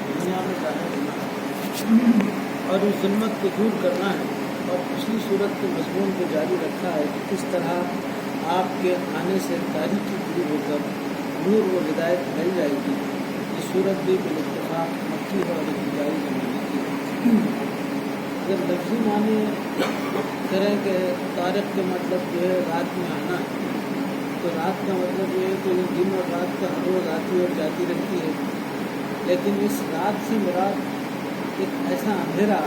دنیا میں ظاہر ہونا ہے اور اس ظلمت کو دور کرنا ہے، اور پچھلی صورت کے مضمون کو جاری رکھا ہے کہ کس طرح آپ کے آنے سے تاریکی دور ہو کر نور و ہدایت مل جائے گی۔ یہ صورت بھی بالاتفاق مکی ہے اور ابتدائی زمانے کی ہے۔ اگر لفظی معنی کریں کہ طارق کا مطلب جو ہے رات میں آنا ہے، تو رات کا مطلب یہ ہے کہ دن اور رات کا ہر روز آتی اور جاتی رہتی ہے، لیکن اس رات سے مراد ایک ایسا اندھیرا،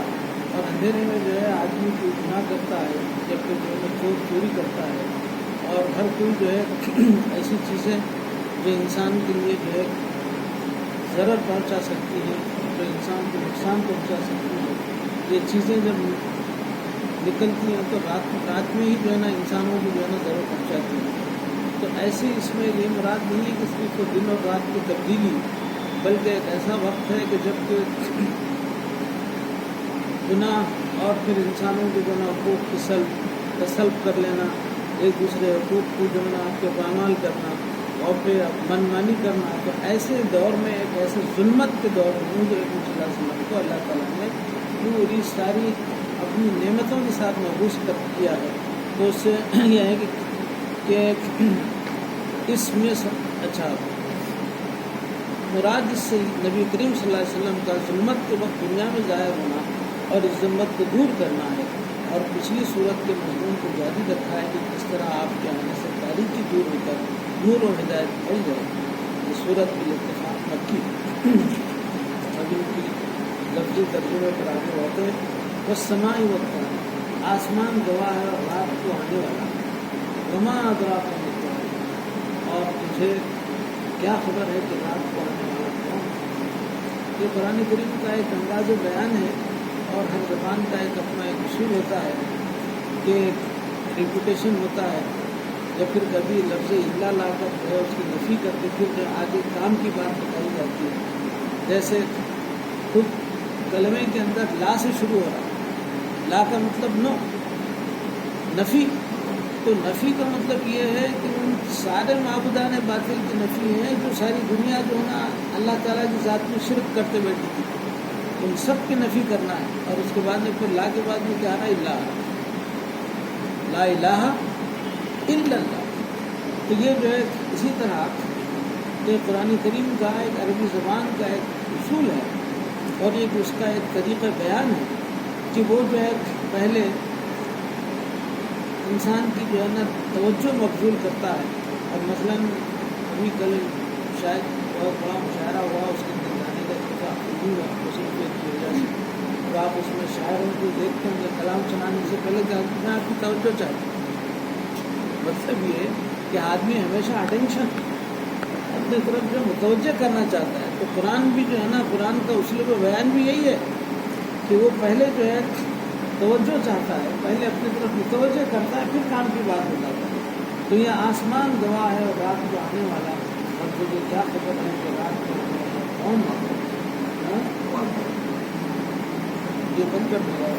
اور اندھیرے میں جو ہے آدمی کو گناہ کرتا ہے، جبکہ جو ہے چور چوری کرتا ہے، اور ہر کوئی جو ہے ایسی چیزیں جو انسان کے لیے جو ہے ضرر پہنچا سکتی ہیں، جو انسان کو نقصان پہنچا سکتی ہیں، یہ چیزیں جب نکلتی ہیں تو رات میں ہی جو ہے نا انسانوں کو جو ہے نا ضرر پہنچاتی ہیں۔ تو ایسے اس میں یہ مراد نہیں ہے کہ صرف دن اور رات کی تبدیلی، بلکہ ایک ایسا وقت ہے کہ جب کہ گناہ اور پھر انسانوں کو جو ہے نا حقوق کی سلب کر لینا، ایک دوسرے حقوق کو جو ہے نا آپ کے پامال کرنا اور پھر منمانی کرنا، تو ایسے دور میں ایک ایسے ظلمت کے دور میں جو ایک صلی اللہ علیہ وسلم کو اللہ تعالیٰ نے پوری ساری اپنی نعمتوں کے ساتھ محفوظ کر کیا ہے۔ تو اس سے یہ ہے کہ اس میں اچھا مراد اس سے نبی کریم صلی اللہ علیہ وسلم کا ظلمت کے وقت دنیا میں ظاہر ہونا اور اس ظلمت کو دور کرنا ہے، اور پچھلی صورت کے مضمون کو جاری رکھا ہے کہ کس طرح آپ کے آنے سے تاریکی دور ہو کر نور و ہدایت مل جائے۔ یہ صورت بھی اتفاق مکی۔ اب ان کی لفظی ترجمے پر آگے ہوتے ہیں۔ والسماء والطارق، آسمان گواہ ہے اور رات کو آنے والا، وما ادراک ما الطارق، اور تجھے کیا خبر ہے کہ رات کو آنے والا کون ہے۔ یہ قرآن کریم کا ایک انداز بیان ہے، اور ہر زبان کا ایک اپنا ایک اصول ہوتا ہے کہ ریپوٹیشن ہوتا ہے، یا پھر کبھی لفظ الا لا کر جو ہے اس کی نفی کر کے پھر جو آگے کام کی بات بتائی جاتی ہے۔ جیسے خود کلمے کے اندر لا سے شروع ہو رہا ہے، لا کا مطلب نو، نفی، تو نفی کا مطلب یہ ہے کہ ان سارے معبودان باطل کی نفی ہے جو ساری دنیا جو ہے نا اللہ تعالیٰ کی ذات میں شرک کرتے بیٹھی تھی، ان سب کی نفی کرنا ہے۔ اور اس کے بعد میں پھر لا کے بعد میں کیا آ رہا ہے؟ لا الہ الا اللہ۔ تو یہ جو ہے اسی طرح یہ قرآن کریم کا ایک عربی زبان کا ایک اصول ہے، اور ایک اس کا ایک طریقہ بیان ہے کہ وہ جو ہے پہلے انسان کی جو ہے نا توجہ مبذول کرتا ہے۔ اور مثلاً ابھی کل شاید بہت بڑا مشاعرہ ہوا، اس کے اندر جانے کا اتفاق نہیں ہوا مصروفیت کی وجہ سے، تو آپ اس میں شاعروں کو دیکھتے ہیں کہ کلام چلانے سے پہلے میں آپ کی توجہ چاہتا ہوں۔ مطلب یہ کہ آدمی ہمیشہ اٹینشن اپنی طرف جو متوجہ کرنا چاہتا ہے، تو قرآن بھی جو ہے نا، قرآن کا اسلوب بیان بھی یہی ہے کہ وہ پہلے جو ہے توجہ چاہتا ہے، پہلے اپنی طرف متوجہ کرتا ہے، پھر کام کی بات بتاتا ہے۔ تو یہ آسمان گواہ ہے اور رات کو آنے والا، اور تجھے کیا خبر ہے کہ رات کو آنے والا کون ہے؟ یہ بند کر دے گا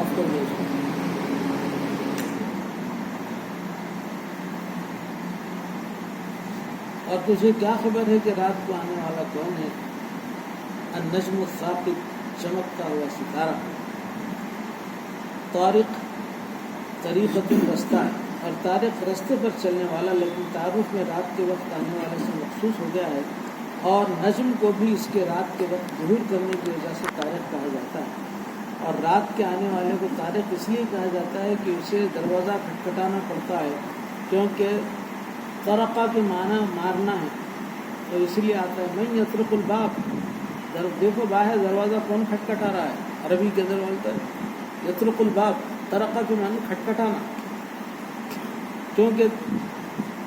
آپ کو اور تجھے کیا خبر ہے کہ رات کو آنے والا کون ہے؟ النجم الثاقب، چمکتا ہوا ستارہ، طارق طریقۃ رستہ ہے، اور طارق رستے پر چلنے والا، لیکن تعارف میں رات کے وقت آنے والے سے مخصوص ہو گیا ہے، اور نجم کو بھی اس کے رات کے وقت ظہور کرنے کی وجہ سے طارق کہا جاتا ہے۔ اور رات کے آنے والے کو طارق اس لیے کہا جاتا ہے کہ اسے دروازہ کھٹکھٹانا پڑتا ہے، کیونکہ طرقہ کے معنی مارنا ہے، تو اس لیے آتا ہے من یطرق الباب، دیکھو باہر دروازہ کون کھٹکھٹا رہا ہے، عربی کے اندر بولتا ہے یطرق الباب، طرقہ کے معنی کھٹکھٹانا، کیونکہ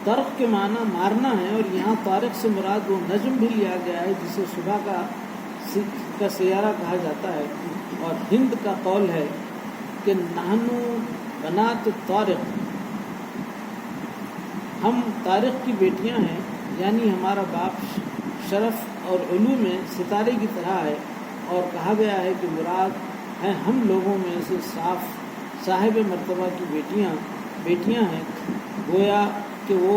طرق کے معنی مارنا ہے، اور یہاں طارق سے مراد وہ نجم بھی لیا گیا ہے جسے صبح کا سیارہ کہا جاتا ہے۔ اور ہند کا قول ہے کہ نحنو بنات طارق، ہم طارق کی بیٹیاں ہیں، یعنی ہمارا باپ شرف اور علو میں ستارے کی طرح ہے، اور کہا گیا ہے کہ مراد ہیں ہم لوگوں میں سے صاحب مرتبہ کی بیٹیاں ہیں، گویا کہ وہ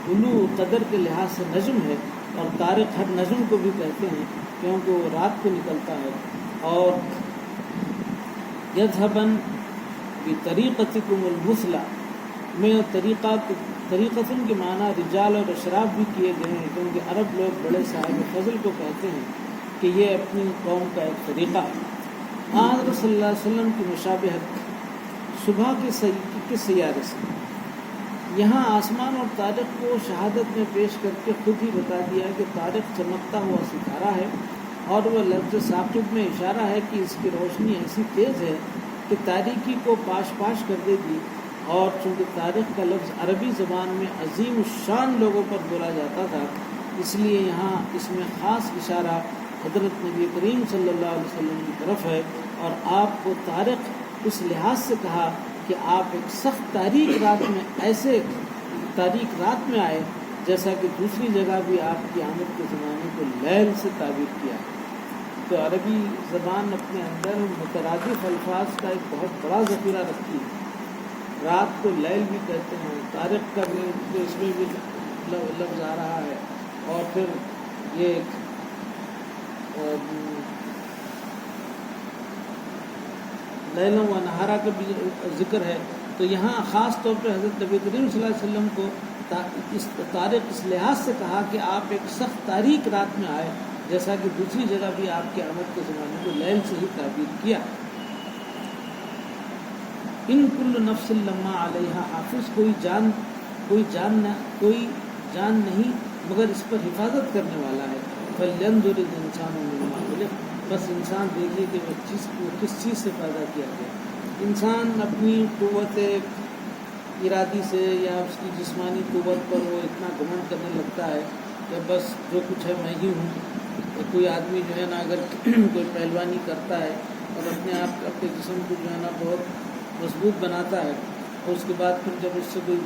علو قدر کے لحاظ سے نجم ہے، اور طارق ہر نجم کو بھی کہتے ہیں کیونکہ وہ رات کو نکلتا ہے. اور یذهبن بطریقتکم المثلی میں طریقتن کے معنی رجال اور اشراف بھی کیے گئے ہیں، کیونکہ عرب لوگ بڑے صاحب فضل کو کہتے ہیں کہ یہ اپنی قوم کا ایک طریقہ ہے. حضرت صلی اللہ علیہ وسلم کی مشابہت صبح کے سیارے سے. یہاں آسمان اور طارق کو شہادت میں پیش کر کے خود ہی بتا دیا کہ طارق چمکتا ہوا ستارہ ہے، اور وہ لفظ ثاقب میں اشارہ ہے کہ اس کی روشنی ایسی تیز ہے کہ تاریکی کو پاش پاش کر دے گی. اور چونکہ طارق کا لفظ عربی زبان میں عظیم الشان لوگوں پر بولا جاتا تھا، اس لیے یہاں اس میں خاص اشارہ حضرت نبی کریم صلی اللہ علیہ وسلم کی طرف ہے. اور آپ کو طارق اس لحاظ سے کہا کہ آپ ایک سخت تاریک رات میں ایسے تاریک رات میں آئے جیسا کہ دوسری جگہ بھی آپ کی آمد کے زمانے کو لیل سے تعبیر کیا ہے. تو عربی زبان اپنے اندر مترادف الفاظ کا ایک بہت بڑا ذخیرہ رکھتی ہے. رات کو لیل بھی کہتے ہیں، طارق کا بھی اس میں بھی لفظ آ رہا ہے، اور پھر یہ لیلا و نہارا کا بھی ذکر ہے. تو یہاں خاص طور پہ حضرت نبی کریم صلی اللہ علیہ وسلم کو اس طارق اس لحاظ سے کہا کہ آپ ایک سخت تاریک رات میں آئے، جیسا کہ دوسری جگہ بھی آپ کے آمد کے زمانے کو لیل سے ہی تعبیر کیا. ان کل نفس لما علیہا حافظ، کوئی جان نہیں مگر اس پر حفاظت کرنے والا ہے. فلینظر الانسان مما خلق، بس انسان دیکھے کہ وہ کس چیز سے پیدا کیا گیا. انسان اپنی قوت ارادی سے یا اس کی جسمانی قوت پر وہ اتنا گھمنڈ کرنے لگتا ہے کہ بس جو کچھ ہے میں ہی ہوں. کوئی آدمی جو ہے نا اگر کوئی پہلوانی کرتا ہے اور اپنے آپ اپنے جسم کو جو ہے نا بہت مضبوط بناتا ہے، اور اس کے بعد پھر جب اس سے کوئی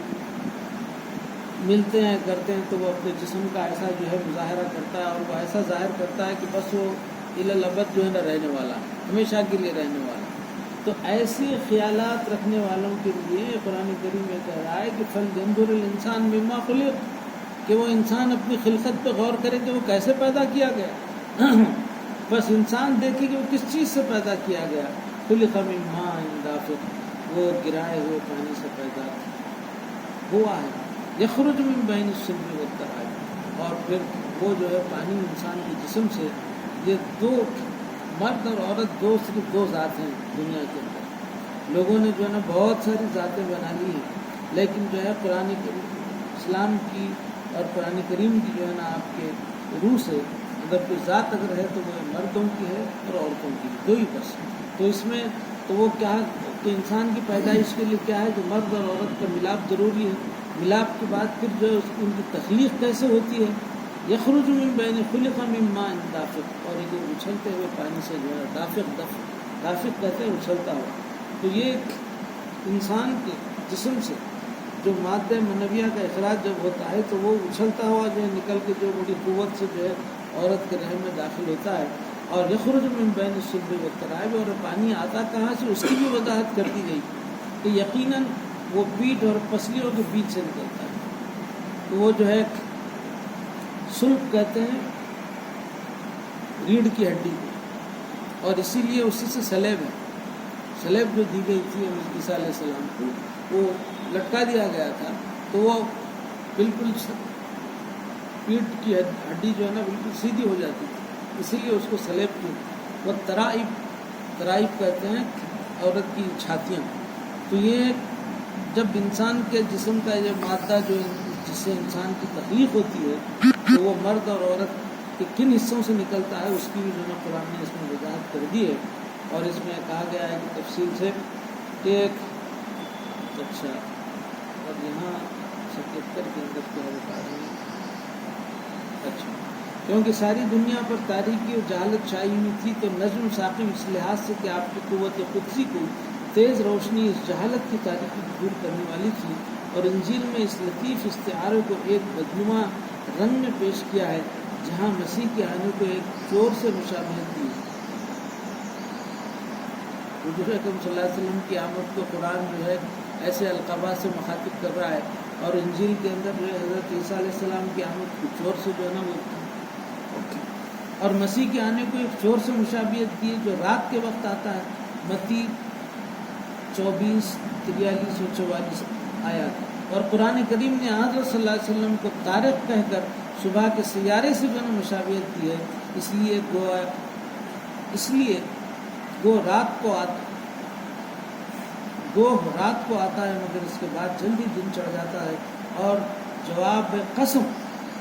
ملتے ہیں کرتے ہیں تو وہ اپنے جسم کا ایسا جو ہے مظاہرہ کرتا ہے، اور وہ ایسا ظاہر کرتا ہے کہ بس وہ الی الابد جو ہے نا رہنے والا، ہمیشہ کے لیے رہنے والا. تو ایسی خیالات رکھنے والوں کے لیے قرآن کریم میں کہہ رہا ہے کہ فلینظر الانسان مما خلق، کہ وہ انسان اپنی خلقت پہ غور کرے کہ وہ کیسے پیدا کیا گیا. بس انسان دیکھے کہ وہ کس چیز سے پیدا کیا گیا. خلق من ماء دافق، وہ گرائے ہوئے پانی سے پیدا ہوا ہے. یخرج من بین الصلب والترائب، اور پھر وہ جو ہے پانی انسان کے جسم سے، یہ دو مرد اور عورت صرف دو ذات ہیں دنیا کے اندر. لوگوں نے جو ہے نا بہت ساری ذاتیں بنا لی ہیں، لیکن جو ہے قرآن اسلام کی اور قرآن کریم کی جو ہے نا آپ کے روح سے اگر کوئی ذات اگر ہے تو وہ مردوں کی ہے اور عورتوں کی، دو ہی بس. تو اس میں تو وہ کیا کہ انسان کی پیدائش کے لیے کیا ہے کہ مرد اور عورت کا ملاپ ضروری ہے. ملاپ کے بعد پھر جو ہے ان کی تخلیق کیسے ہوتی ہے. یخرج من بین خلق من ماء دافق، اور یہ جو اچھلتے ہوئے پانی سے جو ہے دافق کہتے ہیں اچھلتا ہوا. تو یہ انسان کے جسم سے جو مادہ منویہ کا اخراج جب ہوتا ہے تو وہ اچھلتا ہوا جو ہے نکل کے جو بڑی قوت سے جو ہے عورت کے رحم میں داخل ہوتا ہے. اور یخرج من بین الصلب والترائب، اور پانی آتا کہاں سے اس کی بھی وضاحت کر دی گئی کہ یقیناً وہ پیٹھ اور پسلیوں کے بیچ سے نکلتا ہے. تو وہ جو ہے سلب کہتے ہیں ریڑھ کی ہڈی کو، اور اسی لیے اسی سے سلیب ہے. سلیب جو دی گئی تھی عیسیٰ علیہ السلام کو، وہ لٹکا دیا گیا تھا تو وہ بالکل پیٹھ کی ہڈی جو ہے نا بالکل سیدھی ہو جاتی تھی، اسی لیے اس کو سلیب کی. وہ ترائب کہتے ہیں عورت کی چھاتیاں. تو یہ جب انسان کے جسم کا یہ مادہ جو جس سے انسان کی تخلیق ہوتی ہے تو وہ مرد اور عورت کے کن حصوں سے نکلتا ہے اس کی بھی جو ہے قرآن نے اس میں وضاحت کر دی ہے. اور اس میں کہا گیا ہے کہ تفصیل سے کہ اچھا اب یہاں 77 کے اندر کیا بتا رہے ہیں. اچھا کیونکہ ساری دنیا پر تاریکی اور جہالت چھائی ہوئی تھی تو نجم ثاقب اس لحاظ سے کہ آپ کی قوت قدسی کو تیز روشنی اس جہالت کی تاریکی دور کرنے والی تھی. اور انجیل میں اس لطیف استعارے کو ایک بدنما رنگ میں پیش کیا ہے جہاں مسیح کے آنے کو ایک چور سے مشابہت دی. حضور اکرم صلی اللہ علیہ وسلم کی آمد کو قرآن جو ہے ایسے القابات سے مخاطب کر رہا ہے اور انجیل کے اندر جو ہے حضرت عیسیٰ علیہ السلام کی آمد کچھ اور سے جو ہے نا وہ اور مسیح کے آنے کو ایک چور سے مشابہت کی جو رات کے وقت آتا ہے، متی 24 43 اور 44 آیات۔ اور قرآن کریم نے حضرت صلی اللہ علیہ وسلم کو طارق کہہ کر صبح کے سیارے سے جو ہے مشابہت کی ہے، اس لیے گو رات کو آتا ہے مگر اس کے بعد جلدی دن چڑھ جاتا ہے۔ اور جواب قسم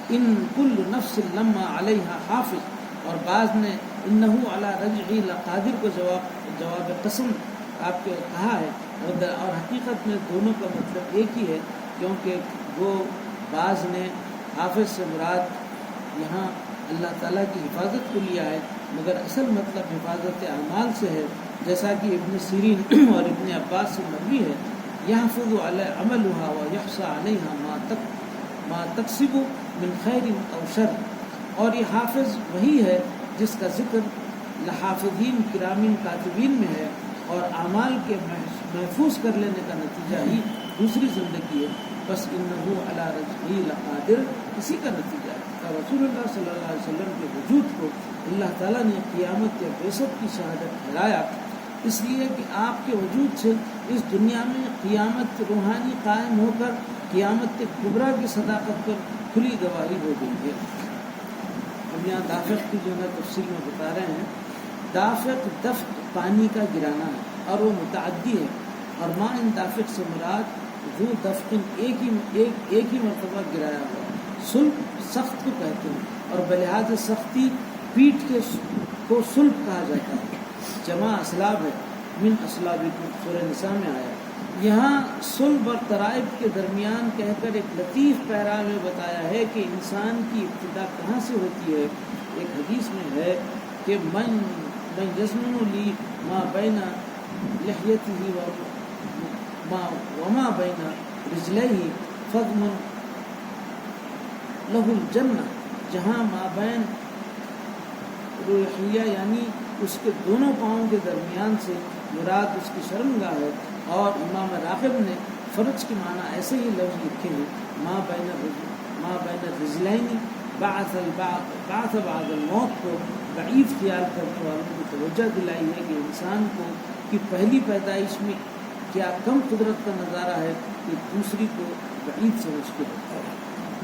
ان کل نفس لما علیہا حافظ، اور بعض نے انہو علی رجعہ لقادر کو جواب قسم آپ کے کہا ہے، اور حقیقت میں دونوں کا مطلب ایک ہی ہے، کیونکہ وہ بعض نے حافظ سے مراد یہاں اللہ تعالیٰ کی حفاظت کو لیا ہے، مگر اصل مطلب حفاظت اعمال سے ہے، جیسا کہ ابن سیرین اور ابن عباس سے مروی ہے، یحفظ علی عملها ویحصى علیہا ما تکسب من خیر او شر۔ اور یہ حافظ وہی ہے جس کا ذکر لحافظین کرامین کاتبین میں ہے، اور اعمال کے محفوظ کر لینے کا نتیجہ ہی دوسری زندگی ہے، بس انہو علی رجعہ لقادر، اسی کا نتیجہ ہے۔ رسول اللہ صلی اللہ علیہ وسلم کے وجود کو اللہ تعالیٰ نے قیامت یا بعثت کی شہادت ٹھہرایا، اس لیے کہ آپ کے وجود سے اس دنیا میں قیامت روحانی قائم ہو کر قیامت کبریٰ کی صداقت پر کھلی گواہی ہو گئی ہے۔ ہم یہاں دافق کی جو ہے تفصیل میں بتا رہے ہیں۔ دافق دفق پانی کا گرانا ہے اور وہ متعدی ہے، اور ماں ان دافق سے مراد ذو دفق ایک ہی مرتبہ گرایا ہوا۔ سلب سخت کو کہتے ہیں، اور بلحاظ سختی پیٹھ کو سلب کہا جاتا ہے، جمع اسلاب ہے، من اسلابکم سورہ نساء میں آیا۔ یہاں سلب اور ترائب کے درمیان کہہ کر ایک لطیف پیرا میں بتایا ہے کہ انسان کی ابتدا کہاں سے ہوتی ہے۔ ایک حدیث میں ہے کہ من یزمن لی ما بین لحیتہ وما بین رجلیہ فضمن لہ الجنہ، جہاں مابین روحیہ یعنی اس کے دونوں پاؤں کے درمیان سے مراد اس کی شرمگاہ ہے، اور امام راغب نے فرج کے معنی ایسے ہی لفظ لکھے ہیں، ما بین رجلین بعث بعد الموت کو ضعیف خیال کرنے والوں کو توجہ دلائی ہے کہ انسان کو کی پہلی پیدائش میں کیا کم قدرت کا نظارہ ہے کہ دوسری کو بعید سمجھ کے رکھتا ہے۔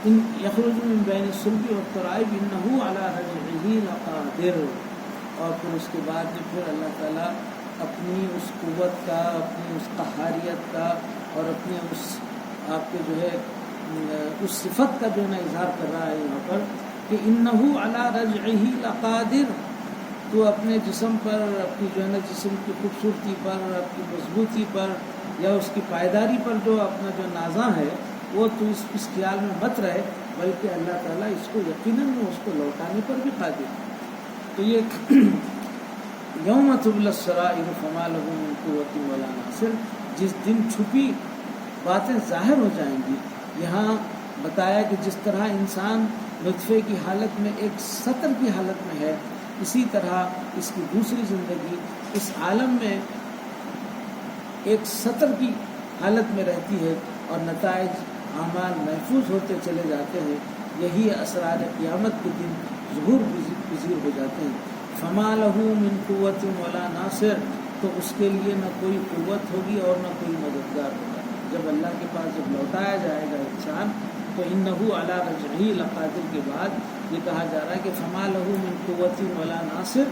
ان یخرج من بین الصلب والترائب انہ علی رجعہ لقادر، اور پھر اس کے بعد پھر اللہ تعالیٰ اپنی اس قوت کا، اپنی اس قہاریت کا، اور اپنے اس آپ کے جو ہے اس صفت کا جو ہے نا اظہار کر رہا ہے یہاں پر کہ انہ علی رجعہ لقادر، تو اپنے جسم پر، اپنی جو ہے نا جسم کی خوبصورتی پر، اپنی مضبوطی پر، یا اس کی پائیداری پر جو اپنا جو نازاں ہے، وہ تو اس خیال میں مت رہے، بلکہ اللہ تعالیٰ اس کو یقیناً اس کو لوٹانے پر بھی قادر ہے۔ تو یہ یوم تبلی السرائر فما لہ من قوۃ ولا ناصر، جس دن چھپی باتیں ظاہر ہو جائیں گی۔ یہاں بتایا کہ جس طرح انسان نطفے کی حالت میں ایک سطر کی حالت میں ہے، اسی طرح اس کی دوسری زندگی اس عالم میں ایک سطر کی حالت میں رہتی ہے، اور نتائج اعمال محفوظ ہوتے چلے جاتے ہیں۔ یہی اسرار قیامت کے دن ظہور پذیر ہو جاتے ہیں۔ فما لہ من قوت ولا ناصر، تو اس کے لیے نہ کوئی قوت ہوگی اور نہ کوئی مددگار ہوگا۔ جب اللہ کے پاس جب لوٹایا جائے گا انسان، تو انہ علی رجعہ لقادر کے بعد یہ کہا جا رہا ہے کہ فما لہ من قوت ولا ناصر،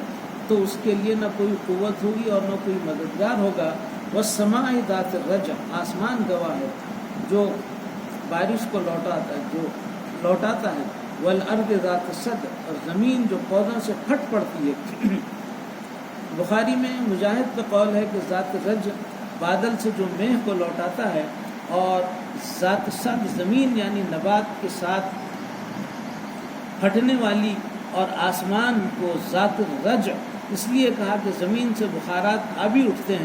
تو اس کے لیے نہ کوئی قوت ہوگی اور نہ کوئی مددگار ہوگا۔ والسماء ذات الرجع، آسمان گواہ ہے جو بارش کو لوٹاتا ہے، والارض ذات الصدع، اور زمین جو پودوں سے پھٹ پڑتی ہے۔ بخاری میں مجاہد کا قول ہے کہ ذات الرجع بادل سے جو میہ کو لوٹاتا ہے، اور ذات الصدع زمین یعنی نبات کے ساتھ پھٹنے والی، اور آسمان کو ذات الرجع اس لیے کہا کہ زمین سے بخارات آبی اٹھتے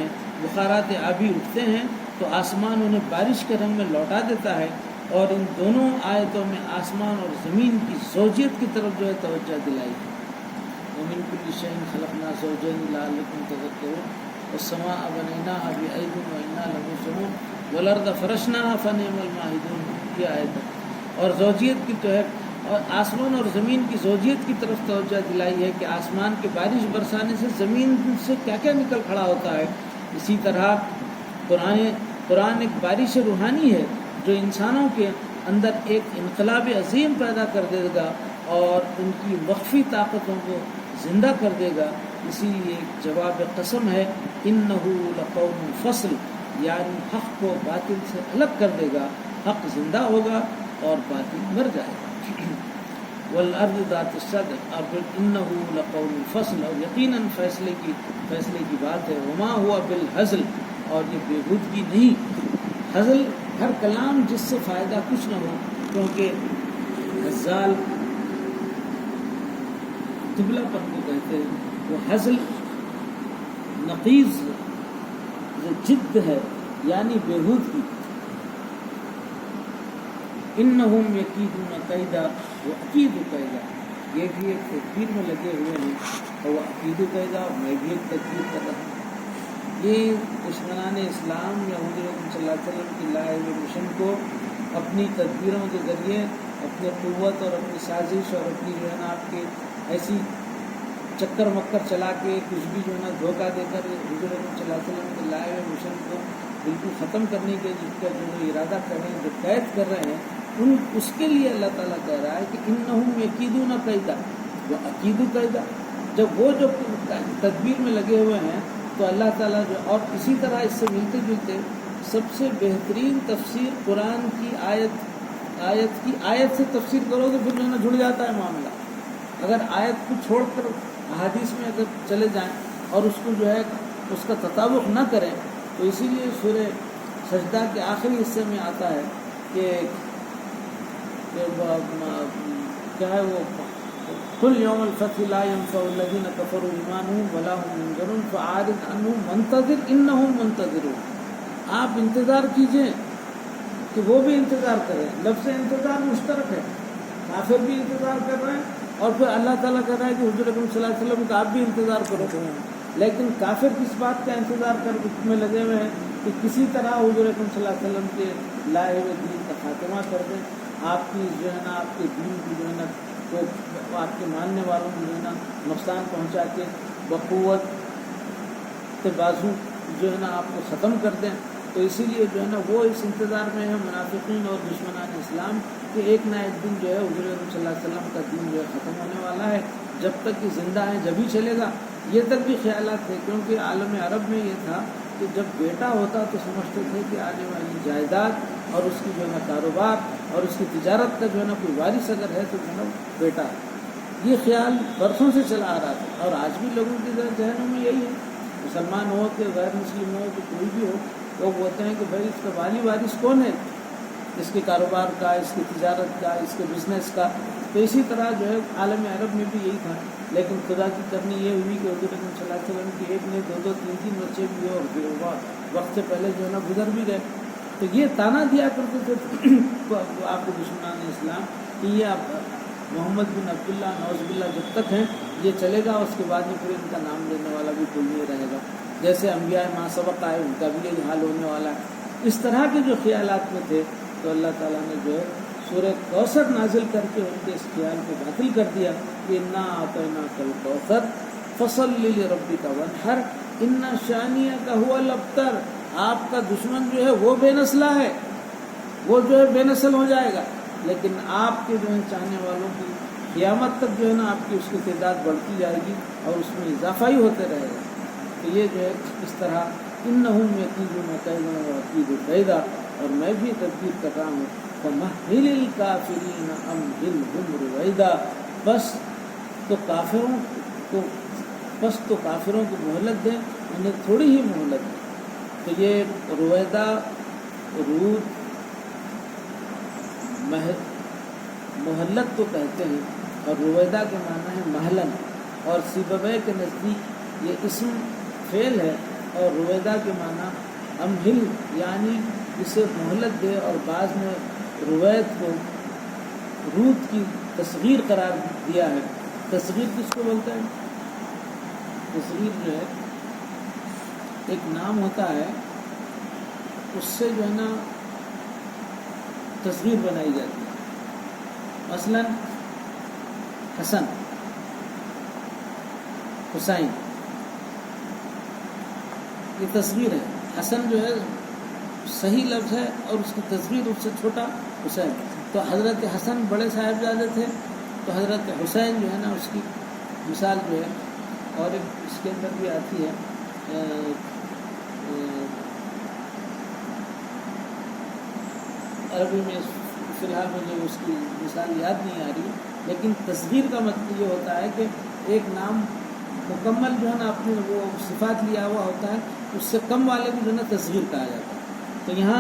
ہیں تو آسمان انہیں بارش کے رنگ میں لوٹا دیتا ہے۔ اور ان دونوں آیتوں میں آسمان اور زمین کی زوجیت کی طرف جو ہے توجہ دلائی ہے۔ وَمِن كُلِّ شَيْءٍ خَلَقْنَا زَوْجَيْنِ لَعَلَّكُمْ تَذَكَّرُونَ وَالسَّمَاءَ بَنَيْنَاهَا بِأَيْدٍ وَإِنَّا لَمُوسِعُونَ وَالْأَرْضَ فَرَشْنَاهَا فَنِعْمَ الْمَاهِدُونَ کی آیت ہے. اور زوجیت کی تو ہے، اور آسمان اور زمین کی زوجیت کی طرف توجہ دلائی ہے کہ آسمان کے بارش برسانے سے زمین سے کیا کیا نکل کھڑا ہوتا ہے. اسی طرح قرآن ایک بارش روحانی ہے جو انسانوں کے اندر ایک انقلاب عظیم پیدا کر دے گا اور ان کی مخفی طاقتوں کو زندہ کر دے گا. اسی لیے جواب قسم ہے انہ لقول فصل، یعنی حق کو باطل سے الگ کر دے گا. حق زندہ ہوگا اور باطل مر جائے گا. والارض ذات الصدع، اور پھر انہ لقول فصل، اور یقیناً فیصلے کی بات ہے. وما ہوا بالہزل، اور یہ بےہودگی نہیں. ہزل ہر کلام جس سے فائدہ کچھ نہ ہو، کیونکہ ہزال دبلا پن کو کہتے ہیں. وہ ہزل نقیض جو جد ہے یعنی بےہودگی. انہم یکیدون کیدا واکید کیدا، یہ بھی ایک تدبیر میں لگے ہوئے ہیں، اور وہ عقید قیدا، میں بھی ایک تدبیر کر رہا ہوں. یہ دشمنان اسلام یا حضور صلی اللہ علیہ وسلم کی لائے ہوئے مشن کو اپنی تدبیروں کے ذریعے اپنے قوت اور اپنی سازش اور اپنی جو ہے نا آپ کے ایسی چکر مکر چلا کے کچھ بھی جو ہے نا دھوکہ دے کر حضور صلی اللہ علیہ وسلم کے لائے ہوئے مشن کو بالکل ختم کرنے کے جس کا جو ارادہ کر رہے ہیں، جو قید کر رہے ہیں، اس کے لیے اللہ تعالیٰ کہہ رہا ہے کہ انہم یکیدون کیدا واکید کیدا. جب وہ جو تدبیر میں لگے ہوئے ہیں تو اللہ تعالیٰ جو، اور اسی طرح اس سے ملتے جلتے سب سے بہترین تفسیر قرآن کی آیت سے تفسیر کرو تو پھر جو ہے نا جڑ جاتا ہے معاملہ. اگر آیت کو چھوڑ کر احادیث میں اگر چلے جائیں اور اس کو جو ہے اس کا تطابق نہ کریں، تو اسی لیے سورہ سجدہ کے آخری حصے میں آتا ہے کہ کیا ہے وہ قل یوم الفتح لا ينفع الذین کفروا ایمانهم ولا هم ينذرون فاعرض عنهم منتظر انهم منتظرون. آپ انتظار کیجئے کہ وہ بھی انتظار کریں. لفظ انتظار مشترک ہے، کافر بھی انتظار کر رہے ہیں اور پھر اللہ تعالیٰ کہہ رہا ہے کہ حضور اکرم صلی اللہ علیہ وسلم کا آپ بھی انتظار کرو. لیکن کافر کس بات کا انتظار کر میں لگے ہوئے ہیں کہ کسی طرح حضور اکرم صلی اللہ علیہ وسلم کے لائے ہوئے دین کا خاتمہ کر دیں، آپ کی جو ہے نا آپ کے دین کی جو ہے نا کو آپ کے ماننے والوں کو جو ہے نا نقصان پہنچا کے بقوت کے بازو جو ہے نا آپ کو ختم کر دیں. تو اسی لیے جو ہے نا وہ اس انتظار میں ہے منافقین اور دشمنان اسلام کہ ایک نہ ایک دن جو ہے حضور صلی اللہ علیہ وسلم کا دین جو ہے ختم ہونے والا ہے. جب تک کہ زندہ ہیں جب ہی چلے گا. یہ تک بھی خیالات تھے، کیونکہ عالم عرب میں یہ تھا کہ جب بیٹا ہوتا تو سمجھتے تھے کہ آنے والی جائیداد اور اس کی جو ہے نا کاروبار اور اس کی تجارت کا جو ہے نا کوئی وارث اگر ہے تو جو ہے نا بیٹا ہے. یہ خیال برسوں سے چلا آ رہا تھا، اور آج بھی لوگوں کے ذہنوں میں یہی ہے. مسلمان ہو کہ غیر مسلم ہو کہ کوئی بھی ہو، وہ بولتے ہیں کہ بھائی اس کا والی وارث کون ہے، اس کے کاروبار کا، اس کی تجارت کا، اس کے بزنس کا. تو اسی طرح جو ہے عالم عرب میں بھی یہی تھا. لیکن خدا کی کرنی یہ ہوئی کہ حضور صلی اللہ علیہ وسلم کی ایک نے دو تین بچے بھی ہوئے اور پھر وقت سے پہلے جو ہے نا گزر بھی گئے. تو یہ تانا دیا کرتے تھے آپ کو دشمنان اسلام کہ یہ آپ محمد بن عبداللہ نعوذ باللہ جب تک ہیں یہ چلے گا، اس کے بعد میں پھر ان کا نام لینے والا بھی کوئی نہیں رہے گا. جیسے انبیاء ما سبق آئے ان کا بھی یہی حال ہونے والا ہے. اس طرح کے جو خیالات میں تھے تو اللہ تعالیٰ نے جو ہے سورہ کوثر نازل کر کے ان کے اس خیال کو باطل کر دیا کہ انا اعطیناک الکوثر فصل لربک وانحر ان شانئک هو الابتر. آپ کا دشمن جو ہے وہ بے نسلہ ہے، وہ جو ہے بے نسل ہو جائے گا، لیکن آپ کے جو ہے چاہنے والوں کی قیامت تک جو ہے نا آپ کی اس کی تعداد بڑھتی جائے گی اور اس میں اضافہ ہی ہوتے رہے گا. تو یہ جو ہے اس طرح انہم یکیدون کیدا واکید کیدا، اور میں بھی تدبیر کر رہا ہوں. فمہل الکافرین امہلہم رویدا، بس تو کافروں کو مہلت دیں، انہیں تھوڑی ہی مہلت دیں. تو یہ رویدا رود محلت تو کہتے ہیں، اور رویدا کے معنی ہے محلن، اور سیبویہ کے نزدیک یہ اسم فعل ہے، اور رویدا کے معنی امہل یعنی اسے مہلت دے. اور بعض میں رویت کو رود کی تصغیر قرار دیا ہے. تصغیر کس کو بولتا ہے؟ تصغیر جو ہے ایک نام ہوتا ہے، اس سے جو ہے نا تصغیر بنائی جاتی ہے. مثلا حسن، حسین، یہ تصغیر ہے. حسن جو ہے صحیح لفظ ہے اور اس کی تصغیر اس سے چھوٹا حسین. تو حضرت حسن بڑے صاحبزادے تھے، تو حضرت حسین جو ہے نا اس کی مثال جو ہے. اور ایک اس کے اندر بھی آتی ہے، عربی میں فی الحال مجھے اس کی مثال یاد نہیں آ رہی، لیکن تصغیر کا مطلب یہ ہوتا ہے کہ ایک نام مکمل جو ہے نا اپنے وہ صفات لیا ہوا ہوتا ہے، اس سے کم والے کو جو ہے نا تصغیر کہا جاتا ہے. تو یہاں